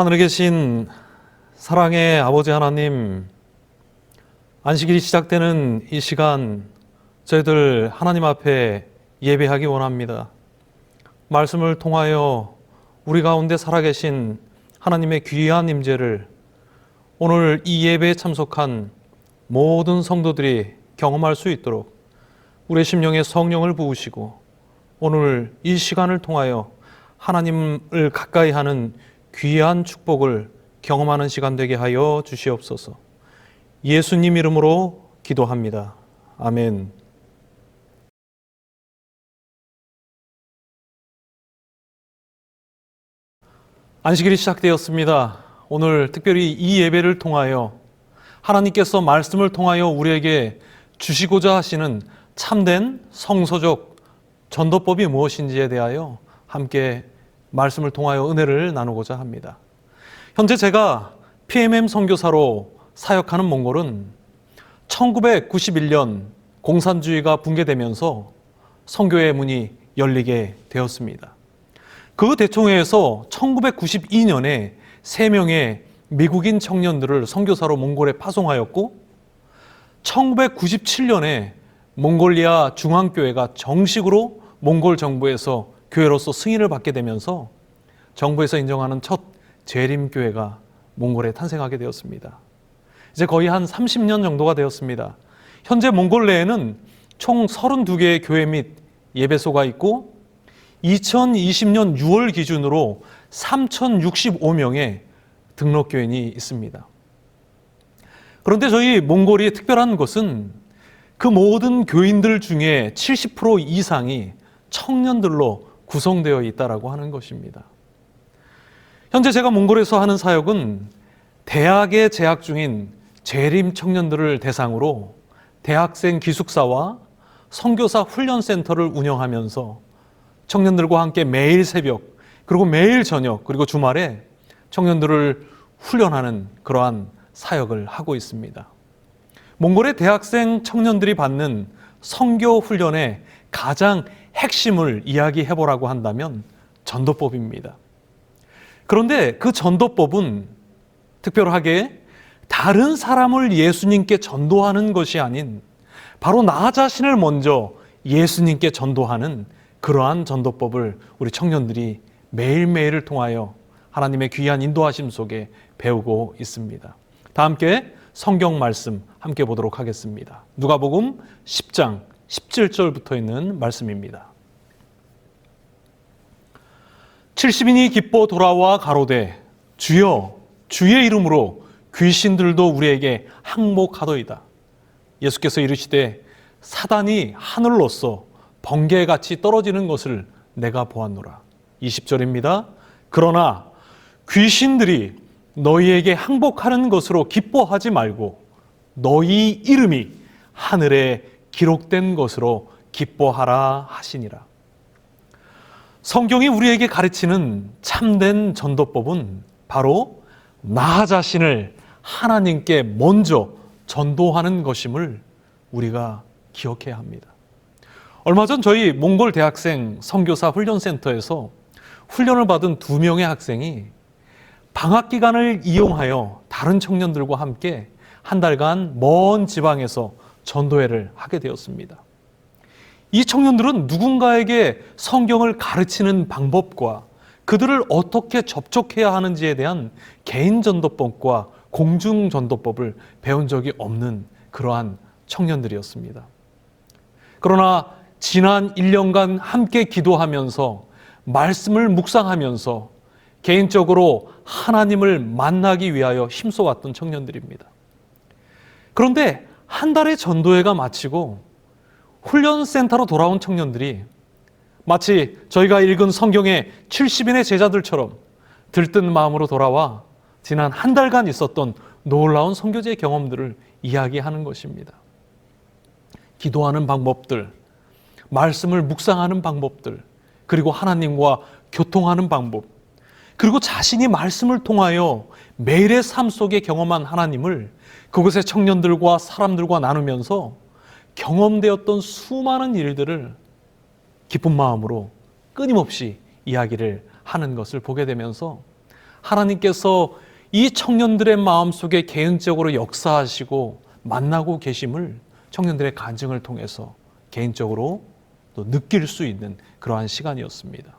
하늘에 계신 사랑의 아버지 하나님, 안식일이 시작되는 이 시간 저희들 하나님 앞에 예배하기 원합니다. 말씀을 통하여 우리 가운데 살아계신 하나님의 귀한 임재를 오늘 이 예배에 참석한 모든 성도들이 경험할 수 있도록 우리의 심령에 성령을 부으시고 오늘 이 시간을 통하여 하나님을 가까이 하는 귀한 축복을 경험하는 시간 되게 하여 주시옵소서. 예수님 이름으로 기도합니다. 아멘. 안식일이 시작되었습니다. 오늘 특별히 이 예배를 통하여 하나님께서 말씀을 통하여 우리에게 주시고자 하시는 참된 성서적 전도법이 무엇인지에 대하여 함께 말씀을 통하여 은혜를 나누고자 합니다. 현재 제가 PMM 선교사로 사역하는 몽골은 1991년 공산주의가 붕괴되면서 선교의 문이 열리게 되었습니다. 그 대총회에서 1992년에 3명의 미국인 청년들을 선교사로 몽골에 파송하였고 1997년에 몽골리아 중앙교회가 정식으로 몽골 정부에서 교회로서 승인을 받게 되면서 정부에서 인정하는 첫 재림교회가 몽골에 탄생하게 되었습니다. 이제 거의 한 30년 정도가 되었습니다. 현재 몽골 내에는 총 32개의 교회 및 예배소가 있고 2020년 6월 기준으로 3,065명의 등록교인이 있습니다. 그런데 저희 몽골이 특별한 것은 그 모든 교인들 중에 70% 이상이 청년들로 구성되어 있다라고 하는 것입니다. 현재 제가 몽골에서 하는 사역은 대학에 재학 중인 재림 청년들을 대상으로 대학생 기숙사와 선교사 훈련센터를 운영하면서 청년들과 함께 매일 새벽 그리고 매일 저녁 그리고 주말에 청년들을 훈련하는 그러한 사역을 하고 있습니다. 몽골의 대학생 청년들이 받는 선교 훈련의 가장 핵심을 이야기해보라고 한다면 전도법입니다. 그런데 그 전도법은 특별하게 다른 사람을 예수님께 전도하는 것이 아닌 바로 나 자신을 먼저 예수님께 전도하는 그러한 전도법을 우리 청년들이 매일매일을 통하여 하나님의 귀한 인도하심 속에 배우고 있습니다. 다 함께 성경 말씀 함께 보도록 하겠습니다. 누가복음 10장 17절부터 있는 말씀입니다. 70인이 기뻐 돌아와 가로되 주여 주의 이름으로 귀신들도 우리에게 항목하더이다. 예수께서 이르시되 사단이 하늘로서 번개같이 떨어지는 것을 내가 보았노라. 20절입니다. 그러나 귀신들이 너희에게 항복하는 것으로 기뻐하지 말고 너희 이름이 하늘에 기록된 것으로 기뻐하라 하시니라. 성경이 우리에게 가르치는 참된 전도법은 바로 나 자신을 하나님께 먼저 전도하는 것임을 우리가 기억해야 합니다. 얼마 전 저희 몽골 대학생 선교사 훈련센터에서 훈련을 받은 2명의 학생이 방학 기간을 이용하여 다른 청년들과 함께 한 달간 먼 지방에서 전도회를 하게 되었습니다. 이 청년들은 누군가에게 성경을 가르치는 방법과 그들을 어떻게 접촉해야 하는지에 대한 개인 전도법과 공중 전도법을 배운 적이 없는 그러한 청년들이었습니다. 그러나 지난 1년간 함께 기도하면서 말씀을 묵상하면서 개인적으로 하나님을 만나기 위하여 힘써왔던 청년들입니다. 그런데 한 달의 전도회가 마치고 훈련센터로 돌아온 청년들이 마치 저희가 읽은 성경의 70인의 제자들처럼 들뜬 마음으로 돌아와 지난 한 달간 있었던 놀라운 선교제 경험들을 이야기하는 것입니다. 기도하는 방법들, 말씀을 묵상하는 방법들, 그리고 하나님과 교통하는 방법, 그리고 자신이 말씀을 통하여 매일의 삶 속에 경험한 하나님을 그곳의 청년들과 사람들과 나누면서 경험되었던 수많은 일들을 기쁜 마음으로 끊임없이 이야기를 하는 것을 보게 되면서 하나님께서 이 청년들의 마음속에 개인적으로 역사하시고 만나고 계심을 청년들의 간증을 통해서 개인적으로 또 느낄 수 있는 그러한 시간이었습니다.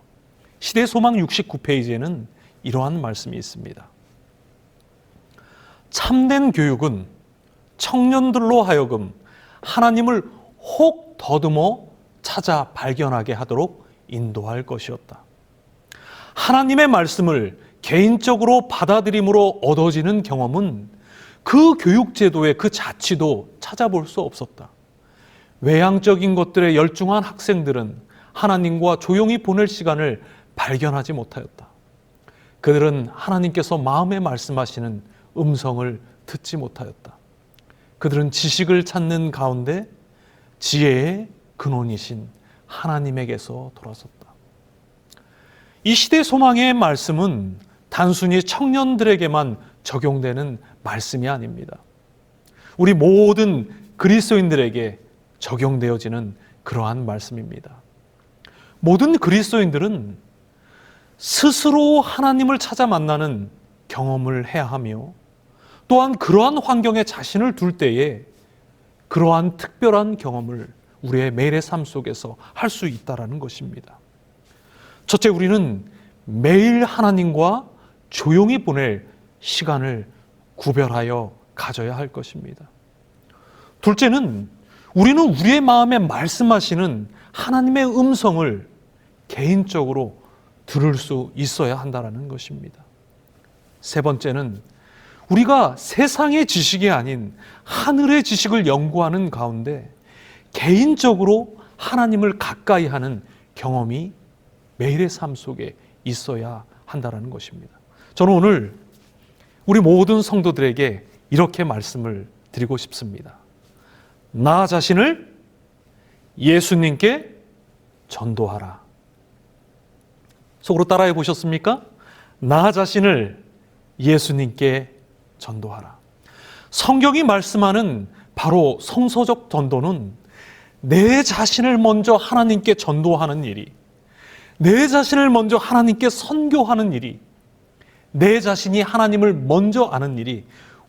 시대 소망 69페이지에는 이러한 말씀이 있습니다. 참된 교육은 청년들로 하여금 하나님을 혹 더듬어 찾아 발견하게 하도록 인도할 것이었다. 하나님의 말씀을 개인적으로 받아들임으로 얻어지는 경험은 그 교육제도의 그 자취도 찾아볼 수 없었다. 외향적인 것들에 열중한 학생들은 하나님과 조용히 보낼 시간을 발견하지 못하였다. 그들은 하나님께서 마음에 말씀하시는 음성을 듣지 못하였다. 그들은 지식을 찾는 가운데 지혜의 근원이신 하나님에게서 돌아섰다. 이 시대 소망의 말씀은 단순히 청년들에게만 적용되는 말씀이 아닙니다. 우리 모든 그리스도인들에게 적용되어지는 그러한 말씀입니다. 모든 그리스도인들은 스스로 하나님을 찾아 만나는 경험을 해야 하며 또한 그러한 환경에 자신을 둘 때에 그러한 특별한 경험을 우리의 매일의 삶 속에서 할 수 있다는 것입니다. 첫째, 우리는 매일 하나님과 조용히 보낼 시간을 구별하여 가져야 할 것입니다. 둘째는 우리는 우리의 마음에 말씀하시는 하나님의 음성을 개인적으로 들을 수 있어야 한다는 것입니다. 세 번째는 우리가 세상의 지식이 아닌 하늘의 지식을 연구하는 가운데 개인적으로 하나님을 가까이 하는 경험이 매일의 삶 속에 있어야 한다는 것입니다. 저는 오늘 우리 모든 성도들에게 이렇게 말씀을 드리고 싶습니다. 나 자신을 예수님께 전도하라. 속으로 따라해 보셨습니까? 나 자신을 예수님께 전도하라. 성경이 말씀하는 바로 성서적 전도는 내 자신을 먼저 하나님께 전도하는 일이, 내 자신을 먼저 하나님께 선교하는 일이, 내 자신이 하나님을 먼저 아는 일이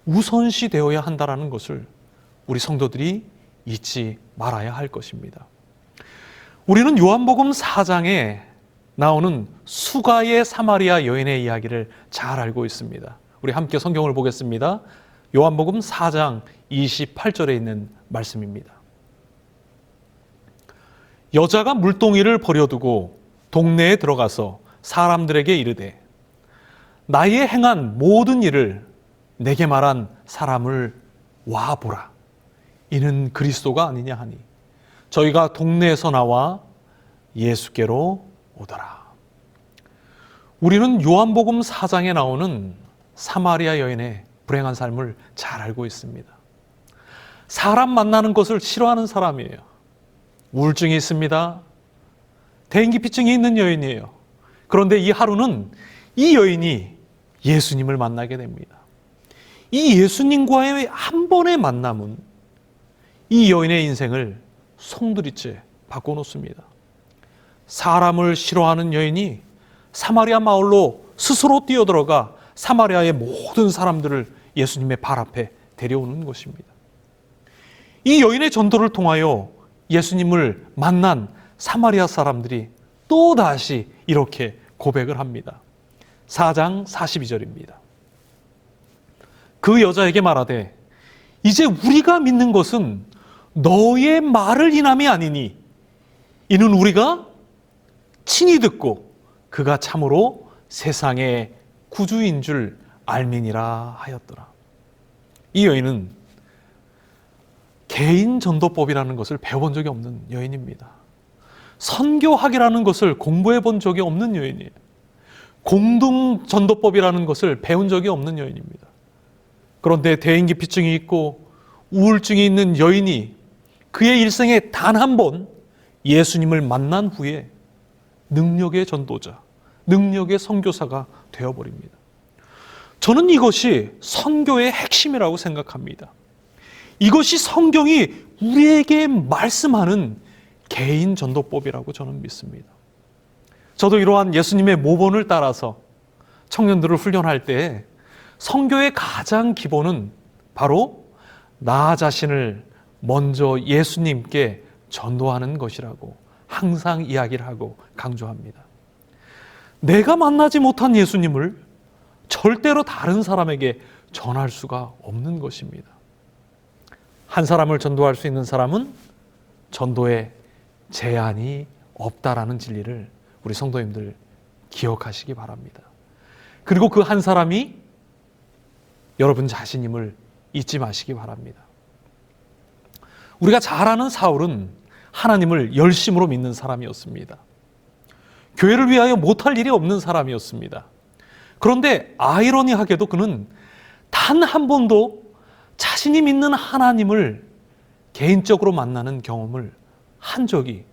우선시 되어야 한다는 것을 우리 성도들이 잊지 말아야 할 것입니다. 우리는 요한복음 4장에 나오는 수가의 사마리아 여인의 이야기를 잘 알고 있습니다. 우리 함께 성경을 보겠습니다. 요한복음 4장 28절에 있는 말씀입니다. 여자가 물동이를 버려두고 동네에 들어가서 사람들에게 이르되 나의 행한 모든 일을 내게 말한 사람을 와보라. 이는 그리스도가 아니냐 하니 저희가 동네에서 나와 예수께로 오더라. 우리는 요한복음 4장에 나오는 사마리아 여인의 불행한 삶을 잘 알고 있습니다. 사람 만나는 것을 싫어하는 사람이에요. 우울증이 있습니다. 대인기피증이 있는 여인이에요. 그런데 이 하루는 이 여인이 예수님을 만나게 됩니다. 이 예수님과의 한 번의 만남은 이 여인의 인생을 송두리째 바꿔놓습니다. 사람을 싫어하는 여인이 사마리아 마을로 스스로 뛰어들어가 사마리아의 모든 사람들을 예수님의 발 앞에 데려오는 것입니다. 이 여인의 전도를 통하여 예수님을 만난 사마리아 사람들이 또다시 이렇게 고백을 합니다. 4장 42절입니다. 그 여자에게 말하되 이제 우리가 믿는 것은 너의 말을 인함이 아니니 이는 우리가 친히 듣고 그가 참으로 세상의 구주인 줄 알미니라 하였더라. 이 여인은 개인 전도법이라는 것을 배워본 적이 없는 여인입니다. 선교학이라는 것을 공부해 본 적이 없는 여인이에요. 공동 전도법이라는 것을 배운 적이 없는 여인입니다. 그런데 대인기피증이 있고 우울증이 있는 여인이 그의 일생에 단 한 번 예수님을 만난 후에 능력의 전도자, 능력의 선교사가 되어버립니다. 저는 이것이 선교의 핵심이라고 생각합니다. 이것이 성경이 우리에게 말씀하는 개인 전도법이라고 저는 믿습니다. 저도 이러한 예수님의 모본을 따라서 청년들을 훈련할 때 선교의 가장 기본은 바로 나 자신을 먼저 예수님께 전도하는 것이라고 항상 이야기를 하고 강조합니다. 내가 만나지 못한 예수님을 절대로 다른 사람에게 전할 수가 없는 것입니다. 한 사람을 전도할 수 있는 사람은 전도에 제한이 없다라는 진리를 우리 성도님들 기억하시기 바랍니다. 그리고 그 한 사람이 여러분 자신임을 잊지 마시기 바랍니다. 우리가 잘 아는 사울은 하나님을 열심으로 믿는 사람이었습니다. 교회를 위하여 못할 일이 없는 사람이었습니다. 그런데 아이러니하게도 그는 단 한 번도 자신이 믿는 하나님을 개인적으로 만나는 경험을 한 적이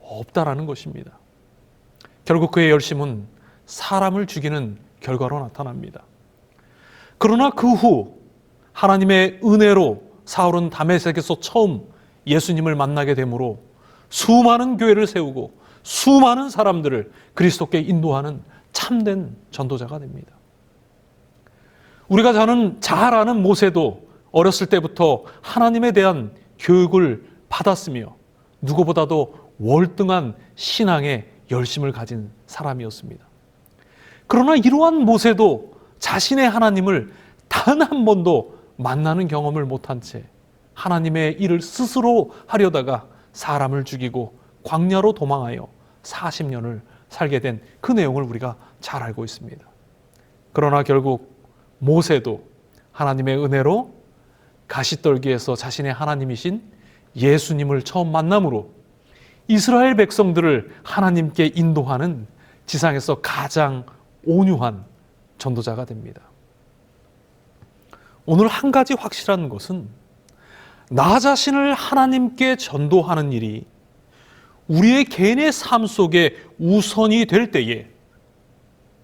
없다라는 것입니다. 결국 그의 열심은 사람을 죽이는 결과로 나타납니다. 그러나 그 후 하나님의 은혜로 사울은 다메섹에서 처음 예수님을 만나게 되므로 수많은 교회를 세우고 수많은 사람들을 그리스도께 인도하는 참된 전도자가 됩니다. 우리가 잘 아는 모세도 어렸을 때부터 하나님에 대한 교육을 받았으며 누구보다도 월등한 신앙의 열심을 가진 사람이었습니다. 그러나 이러한 모세도 자신의 하나님을 단 한 번도 만나는 경험을 못한 채 하나님의 일을 스스로 하려다가 사람을 죽이고 광야로 도망하여 40년을 살게 된 그 내용을 우리가 잘 알고 있습니다. 그러나 결국 모세도 하나님의 은혜로 가시떨기에서 자신의 하나님이신 예수님을 처음 만남으로 이스라엘 백성들을 하나님께 인도하는 지상에서 가장 온유한 전도자가 됩니다. 오늘 한 가지 확실한 것은 나 자신을 하나님께 전도하는 일이 우리의 개인의 삶 속에 우선이 될 때에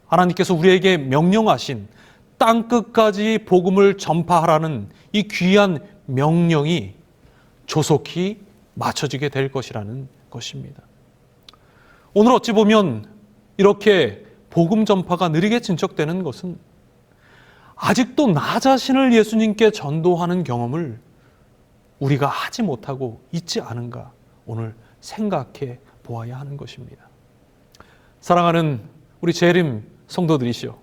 하나님께서 우리에게 명령하신 땅끝까지 복음을 전파하라는 이 귀한 명령이 조속히 맞춰지게 될 것이라는 것입니다. 오늘 어찌 보면 이렇게 복음 전파가 느리게 진척되는 것은 아직도 나 자신을 예수님께 전도하는 경험을 우리가 하지 못하고 있지 않은가 오늘 생각해 보아야 하는 것입니다. 사랑하는 우리 재림 성도들이시여,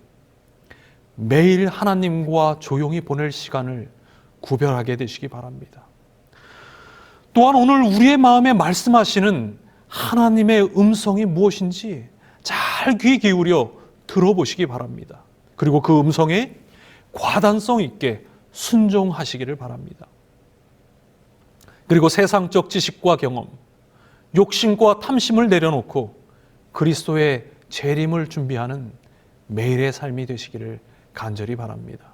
매일 하나님과 조용히 보낼 시간을 구별하게 되시기 바랍니다. 또한 오늘 우리의 마음에 말씀하시는 하나님의 음성이 무엇인지 잘 귀 기울여 들어보시기 바랍니다. 그리고 그 음성에 과단성 있게 순종하시기를 바랍니다. 그리고 세상적 지식과 경험, 욕심과 탐심을 내려놓고 그리스도의 재림을 준비하는 매일의 삶이 되시기를 간절히 바랍니다.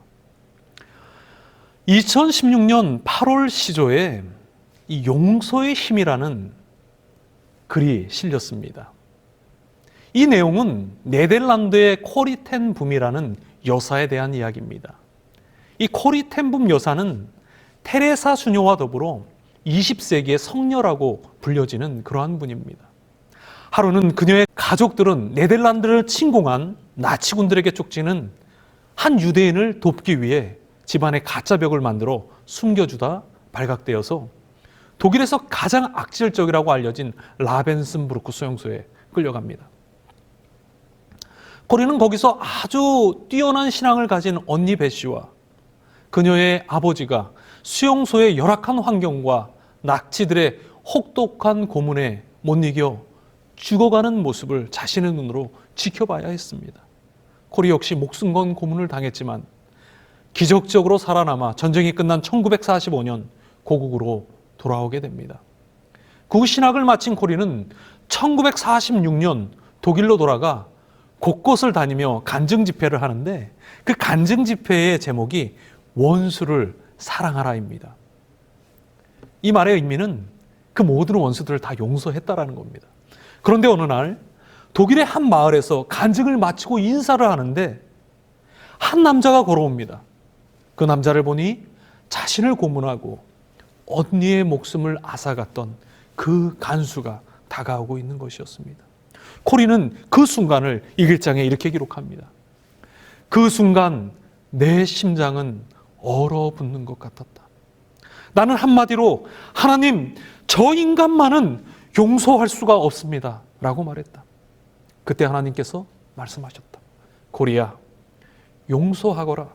2016년 8월 시조에 이 용서의 힘이라는 글이 실렸습니다. 이 내용은 네덜란드의 코리 텐 붐이라는 여사에 대한 이야기입니다. 이 코리 텐 붐 여사는 테레사 수녀와 더불어 20세기의 성녀라고 불려지는 그러한 분입니다. 하루는 그녀의 가족들은 네덜란드를 침공한 나치군들에게 쫓기는 한 유대인을 돕기 위해 집안에 가짜 벽을 만들어 숨겨주다 발각되어서 독일에서 가장 악질적이라고 알려진 라벤스부르크 수용소에 끌려갑니다. 코리는 거기서 아주 뛰어난 신앙을 가진 언니 베시와 그녀의 아버지가 수용소의 열악한 환경과 나치들의 혹독한 고문에 못 이겨 죽어가는 모습을 자신의 눈으로 지켜봐야 했습니다. 코리 역시 목숨 건 고문을 당했지만 기적적으로 살아남아 전쟁이 끝난 1945년 고국으로 돌아오게 됩니다. 그 신학을 마친 코리는 1946년 독일로 돌아가 곳곳을 다니며 간증 집회를 하는데 그 간증 집회의 제목이 원수를 사랑하라입니다. 이 말의 의미는 그 모든 원수들을 다 용서했다라는 겁니다. 그런데 어느 날 독일의 한 마을에서 간증을 마치고 인사를 하는데 한 남자가 걸어옵니다. 그 남자를 보니 자신을 고문하고 언니의 목숨을 앗아갔던 그 간수가 다가오고 있는 것이었습니다. 코리는 그 순간을 이 글장에 이렇게 기록합니다. 그 순간 내 심장은 얼어붙는 것 같았다. 나는 한마디로 하나님, 저 인간만은 용서할 수가 없습니다 라고 말했다. 그때 하나님께서 말씀하셨다. 코리야, 용서하거라.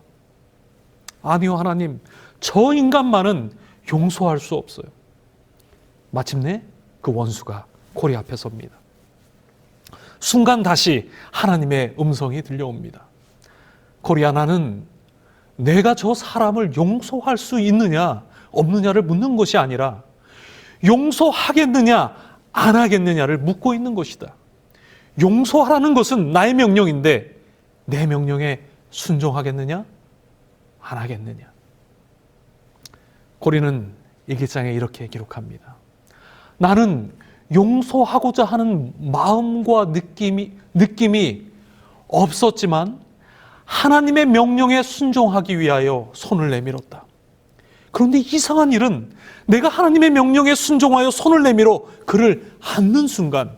아니요 하나님, 저 인간만은 용서할 수 없어요. 마침내 그 원수가 코리 앞에 섭니다. 순간 다시 하나님의 음성이 들려옵니다. 코리야, 나는 내가 저 사람을 용서할 수 있느냐 없느냐를 묻는 것이 아니라 용서하겠느냐 안 하겠느냐를 묻고 있는 것이다. 용서하라는 것은 나의 명령인데 내 명령에 순종하겠느냐 안 하겠느냐. 코리는 일기장에 이렇게 기록합니다. 나는 용서하고자 하는 마음과 느낌이 없었지만 하나님의 명령에 순종하기 위하여 손을 내밀었다. 그런데 이상한 일은 내가 하나님의 명령에 순종하여 손을 내밀어 그를 안는 순간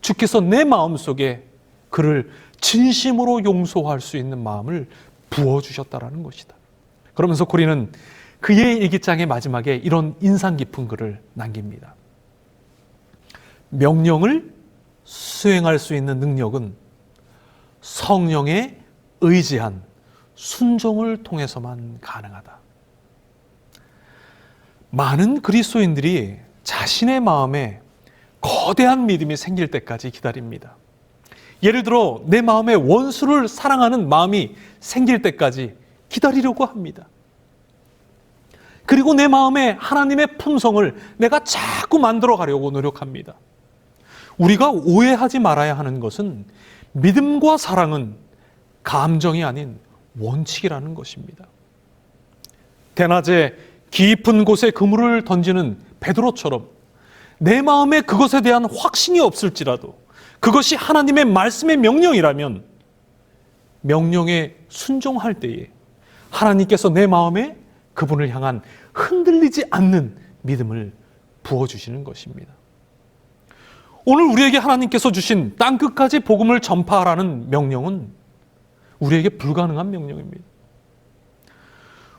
주께서 내 마음속에 그를 진심으로 용서할 수 있는 마음을 부어주셨다라는 것이다. 그러면서 코리는 그의 일기장의 마지막에 이런 인상 깊은 글을 남깁니다. 명령을 수행할 수 있는 능력은 성령에 의지한 순종을 통해서만 가능하다. 많은 그리스도인들이 자신의 마음에 거대한 믿음이 생길 때까지 기다립니다. 예를 들어 내 마음에 원수를 사랑하는 마음이 생길 때까지 기다리려고 합니다. 그리고 내 마음에 하나님의 품성을 내가 자꾸 만들어 가려고 노력합니다. 우리가 오해하지 말아야 하는 것은 믿음과 사랑은 감정이 아닌 원칙이라는 것입니다. 대낮에 깊은 곳에 그물을 던지는 베드로처럼 내 마음에 그것에 대한 확신이 없을지라도 그것이 하나님의 말씀의 명령이라면 명령에 순종할 때에 하나님께서 내 마음에 그분을 향한 흔들리지 않는 믿음을 부어주시는 것입니다. 오늘 우리에게 하나님께서 주신 땅끝까지 복음을 전파하라는 명령은 우리에게 불가능한 명령입니다.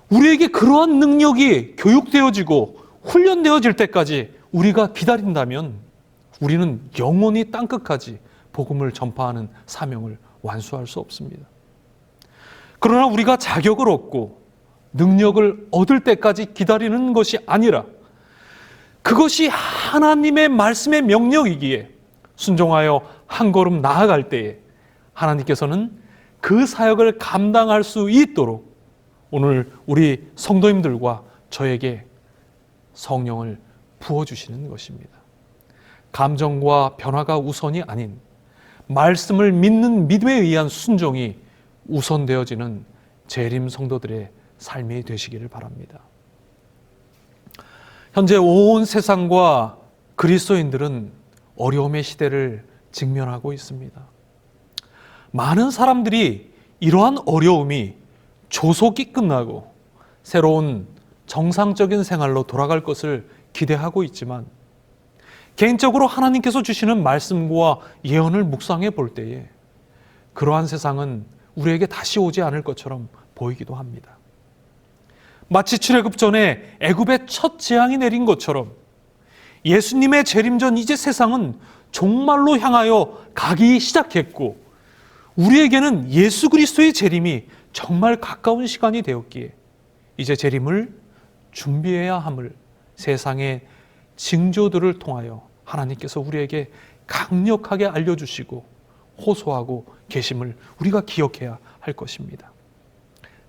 우리에게 그러한 능력이 교육되어지고 훈련되어질 때까지 우리가 기다린다면 우리는 영원히 땅끝까지 복음을 전파하는 사명을 완수할 수 없습니다. 그러나 우리가 자격을 얻고 능력을 얻을 때까지 기다리는 것이 아니라 그것이 하나님의 말씀의 명령이기에 순종하여 한 걸음 나아갈 때에 하나님께서는 그 사역을 감당할 수 있도록 오늘 우리 성도님들과 저에게 성령을 부어주시는 것입니다. 감정과 변화가 우선이 아닌 말씀을 믿는 믿음에 의한 순종이 우선되어지는 재림 성도들의 삶이 되시기를 바랍니다. 현재 온 세상과 그리스도인들은 어려움의 시대를 직면하고 있습니다. 많은 사람들이 이러한 어려움이 조속히 끝나고 새로운 정상적인 생활로 돌아갈 것을 기대하고 있지만 개인적으로 하나님께서 주시는 말씀과 예언을 묵상해 볼 때에 그러한 세상은 우리에게 다시 오지 않을 것처럼 보이기도 합니다. 마치 출애굽 전에 애굽에 첫 재앙이 내린 것처럼 예수님의 재림 전 이제 세상은 종말로 향하여 가기 시작했고 우리에게는 예수 그리스도의 재림이 정말 가까운 시간이 되었기에 이제 재림을 준비해야 함을 세상의 징조들을 통하여 하나님께서 우리에게 강력하게 알려주시고 호소하고 계심을 우리가 기억해야 할 것입니다.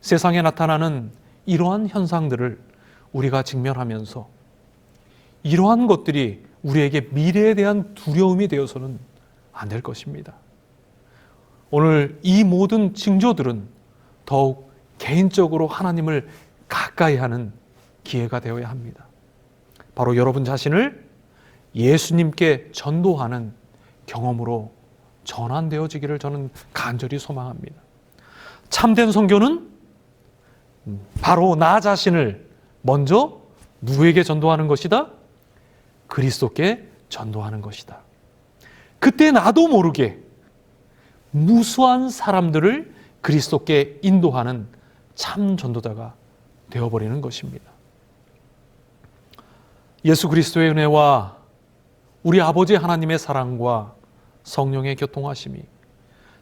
세상에 나타나는 이러한 현상들을 우리가 직면하면서 이러한 것들이 우리에게 미래에 대한 두려움이 되어서는 안 될 것입니다. 오늘 이 모든 징조들은 더욱 개인적으로 하나님을 가까이 하는 기회가 되어야 합니다. 바로 여러분 자신을 예수님께 전도하는 경험으로 전환되어지기를 저는 간절히 소망합니다. 참된 선교는 바로 나 자신을 먼저 누구에게 전도하는 것이다? 그리스도께 전도하는 것이다. 그때 나도 모르게 무수한 사람들을 그리스도께 인도하는 참 전도자가 되어버리는 것입니다. 예수 그리스도의 은혜와 우리 아버지 하나님의 사랑과 성령의 교통하심이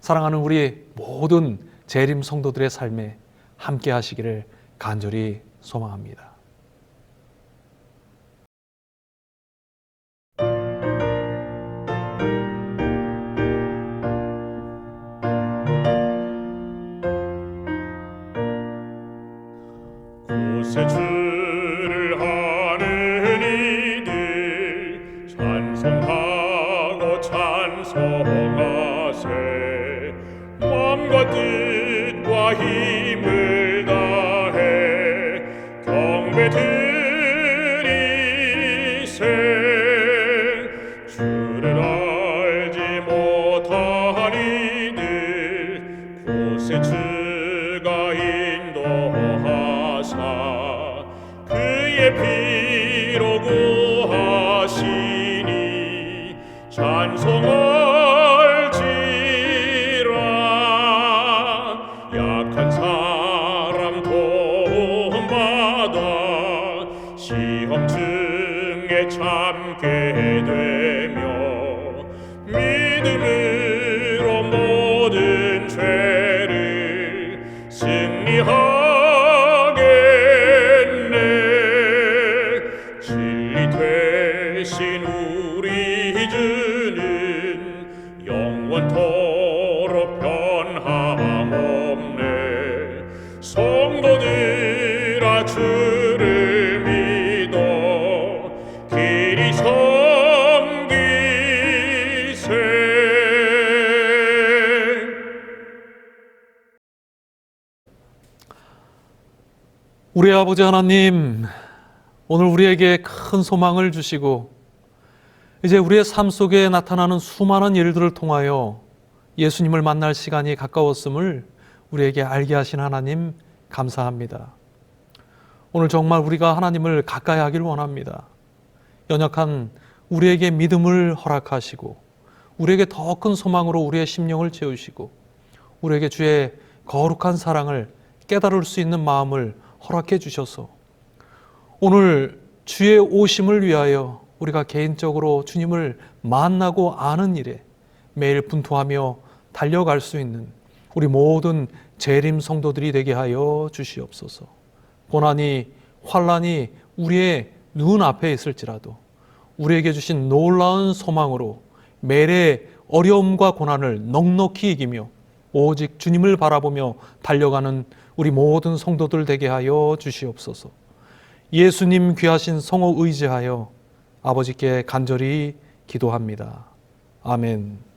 사랑하는 우리 모든 재림 성도들의 삶에 함께 하시기를 간절히 소망합니다. 곳에 주를 아는 이들 찬송하고 찬송하세 마음과 뜻과 힘을 다해 경배 드리세 주를 알지 못한 이들 곳에 주가 인도하사 그의 피로 구하시니 찬송할지라 약한 사람 도움받아 시험 중에 참게 되며 믿음으로 모든 죄를 승리하겠네 진리 되신 우리 주는 영원토록 변함없네 성도들아 주를 믿어 길이 섬기세 우리 아버지 하나님, 오늘 우리에게 큰 소망을 주시고 이제 우리의 삶 속에 나타나는 수많은 일들을 통하여 예수님을 만날 시간이 가까웠음을 우리에게 알게 하신 하나님 감사합니다. 오늘 정말 우리가 하나님을 가까이 하길 원합니다. 연약한 우리에게 믿음을 허락하시고 우리에게 더 큰 소망으로 우리의 심령을 채우시고 우리에게 주의 거룩한 사랑을 깨달을 수 있는 마음을 허락해 주셔서 오늘 주의 오심을 위하여 우리가 개인적으로 주님을 만나고 아는 일에 매일 분투하며 달려갈 수 있는 우리 모든 재림 성도들이 되게 하여 주시옵소서. 고난이 환난이 우리의 눈앞에 있을지라도 우리에게 주신 놀라운 소망으로 매일의 어려움과 고난을 넉넉히 이기며 오직 주님을 바라보며 달려가는 우리 모든 성도들 되게 하여 주시옵소서. 예수님 귀하신 성호 의지하여 아버지께 간절히 기도합니다. 아멘.